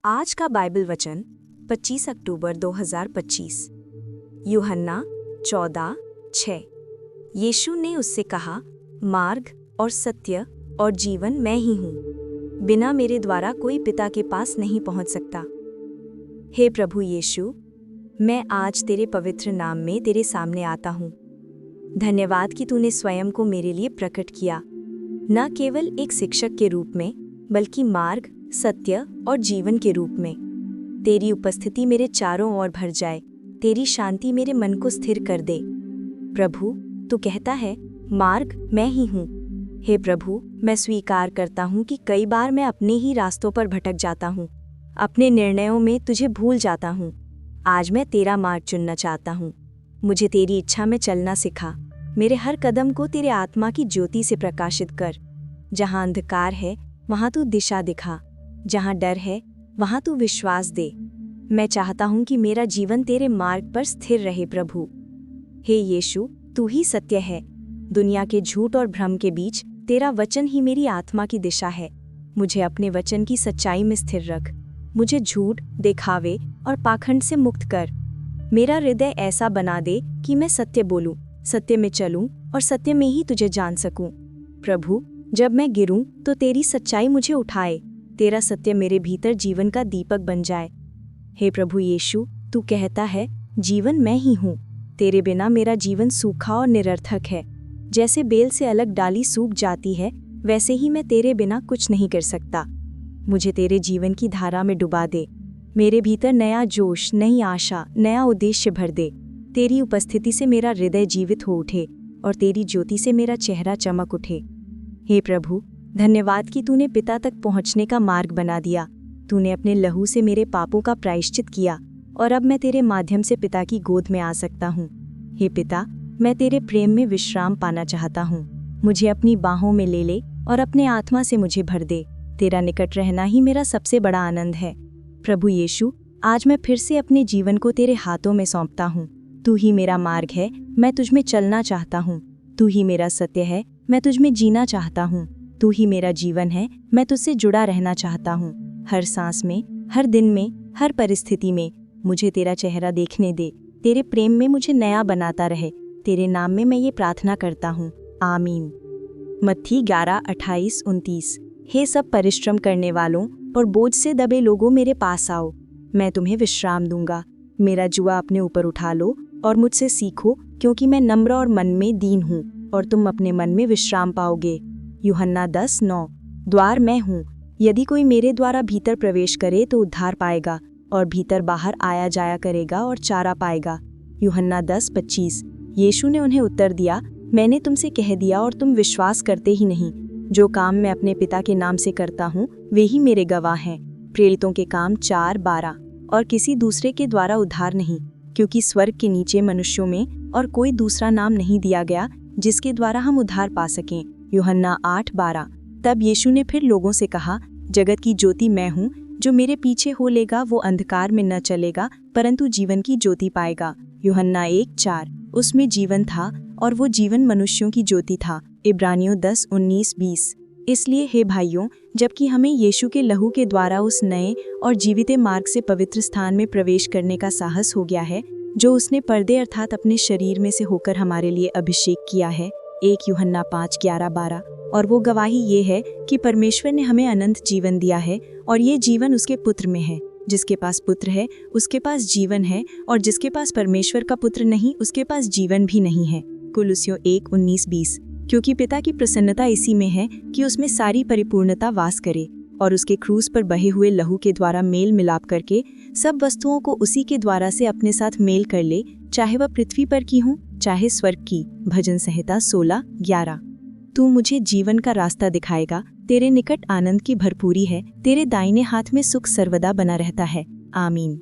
आज का बाइबल वचन 25 अक्टूबर 2025। यूहन्ना 14:6। यीशु ने उससे कहा, मार्ग और सत्य और जीवन मैं ही हूँ। बिना मेरे द्वारा कोई पिता के पास नहीं पहुँच सकता। हे प्रभु यीशु, मैं आज तेरे पवित्र नाम में तेरे सामने आता हूँ। धन्यवाद कि तूने स्वयं को मेरे लिए प्रकट किया, न केवल एक शिक्षक के रूप में बल्कि मार्ग, सत्य और जीवन के रूप में। तेरी उपस्थिति मेरे चारों ओर भर जाए, तेरी शांति मेरे मन को स्थिर कर दे। प्रभु, तू कहता है, मार्ग मैं ही हूँ। हे प्रभु, मैं स्वीकार करता हूँ कि कई बार मैं अपने ही रास्तों पर भटक जाता हूँ, अपने निर्णयों में तुझे भूल जाता हूँ। आज मैं तेरा मार्ग चुनना चाहता हूँ। मुझे तेरी इच्छा में चलना सिखा। मेरे हर कदम को तेरे आत्मा की ज्योति से प्रकाशित कर। जहाँ अंधकार है वहाँ तू दिशा दिखा, जहाँ डर है वहाँ तू विश्वास दे। मैं चाहता हूँ कि मेरा जीवन तेरे मार्ग पर स्थिर रहे। प्रभु, हे यीशु, तू ही सत्य है। दुनिया के झूठ और भ्रम के बीच तेरा वचन ही मेरी आत्मा की दिशा है। मुझे अपने वचन की सच्चाई में स्थिर रख। मुझे झूठ, दिखावे और पाखंड से मुक्त कर। मेरा हृदय ऐसा बना दे कि मैं सत्य बोलूं, सत्य में चलूं और सत्य में ही तुझे जान सकूं। प्रभु, जब मैं गिरूं तो तेरी सच्चाई मुझे उठाए, तेरा सत्य मेरे भीतर जीवन का दीपक बन जाए। हे प्रभु यीशु, तू कहता है, जीवन मैं ही हूँ। तेरे बिना मेरा जीवन सूखा और निरर्थक है। जैसे बेल से अलग डाली सूख जाती है, वैसे ही मैं तेरे बिना कुछ नहीं कर सकता। मुझे तेरे जीवन की धारा में डुबा दे। मेरे भीतर नया जोश, नई आशा, नया उद्देश्य भर दे। तेरी उपस्थिति से मेरा हृदय जीवित हो उठे और तेरी ज्योति से मेरा चेहरा चमक उठे। हे प्रभु, धन्यवाद कि तूने पिता तक पहुंचने का मार्ग बना दिया। तूने अपने लहू से मेरे पापों का प्रायश्चित किया और अब मैं तेरे माध्यम से पिता की गोद में आ सकता हूँ। हे पिता, मैं तेरे प्रेम में विश्राम पाना चाहता हूँ। मुझे अपनी बाहों में ले ले और अपने आत्मा से मुझे भर दे। तेरा निकट रहना ही मेरा सबसे बड़ा आनंद है। प्रभु यीशु, आज मैं फिर से अपने जीवन को तेरे हाथों में सौंपता हूँ। तू ही मेरा मार्ग है, मैं तुझ में चलना चाहता हूँ। तू ही मेरा सत्य है, मैं तुझ में जीना चाहता हूँ। तू ही मेरा जीवन है, मैं तुझसे जुड़ा रहना चाहता हूँ। हर सांस में, हर दिन में, हर परिस्थिति में मुझे तेरा चेहरा देखने दे। तेरे प्रेम में मुझे नया बनाता रहे। तेरे नाम में मैं ये प्रार्थना करता हूँ, आमीन। मत्थी 11:28-29। हे सब परिश्रम करने वालों और बोझ से दबे लोगों, मेरे पास आओ, मैं तुम्हें विश्राम दूंगा। मेरा जुआ अपने ऊपर उठा लो और मुझसे सीखो, क्योंकि मैं नम्र और मन में दीन हूँ, और तुम अपने मन में विश्राम पाओगे। यूहन्ना 10:9। द्वार मैं हूँ। यदि कोई मेरे द्वारा भीतर प्रवेश करे तो उद्धार पाएगा, और भीतर बाहर आया जाया करेगा और चारा पाएगा। यूहन्ना 10:25। यीशु ने उन्हें उत्तर दिया, मैंने तुमसे कह दिया और तुम विश्वास करते ही नहीं। जो काम मैं अपने पिता के नाम से करता हूँ वे ही मेरे गवाह हैं। प्रेरितों के काम 4:12। और किसी दूसरे के द्वारा उद्धार नहीं, क्योंकि स्वर्ग के नीचे मनुष्यों में और कोई दूसरा नाम नहीं दिया गया जिसके द्वारा हम उद्धार पा सकें। यूहन्ना 8:12। तब यीशु ने फिर लोगों से कहा, जगत की ज्योति मैं हूँ। जो मेरे पीछे हो लेगा वो अंधकार में न चलेगा, परंतु जीवन की ज्योति पाएगा। यूहन्ना 1:4। उसमें जीवन था और वो जीवन मनुष्यों की ज्योति था। इब्रानियों 10:19-20। इसलिए हे भाइयों, जबकि हमें यीशु के लहू के द्वारा उस नए और जीवित मार्ग से पवित्र स्थान में प्रवेश करने का साहस हो गया है, जो उसने पर्दे अर्थात अपने शरीर में से होकर हमारे लिए अभिषेक किया है, 1 यूहन्ना 5:11-12। और वो गवाही ये है कि परमेश्वर ने हमें अनंत जीवन दिया है, और ये जीवन उसके पुत्र में है। जिसके पास पुत्र है उसके पास जीवन है, और जिसके पास परमेश्वर का पुत्र नहीं उसके पास जीवन भी नहीं है। कुलुस्सियों 1:19-20। क्योंकि पिता की प्रसन्नता इसी में है कि उसमें सारी परिपूर्णता वास करे, और उसके क्रूस पर बहे हुए लहू के द्वारा मेल मिलाप करके सब वस्तुओं को उसी के द्वारा से अपने साथ मेल कर ले, चाहे वह पृथ्वी पर की हो चाहे स्वर्ग की। भजन संहिता 16:11। तू मुझे जीवन का रास्ता दिखाएगा। तेरे निकट आनंद की भरपूरी है। तेरे दाहिने हाथ में सुख सर्वदा बना रहता है। आमीन।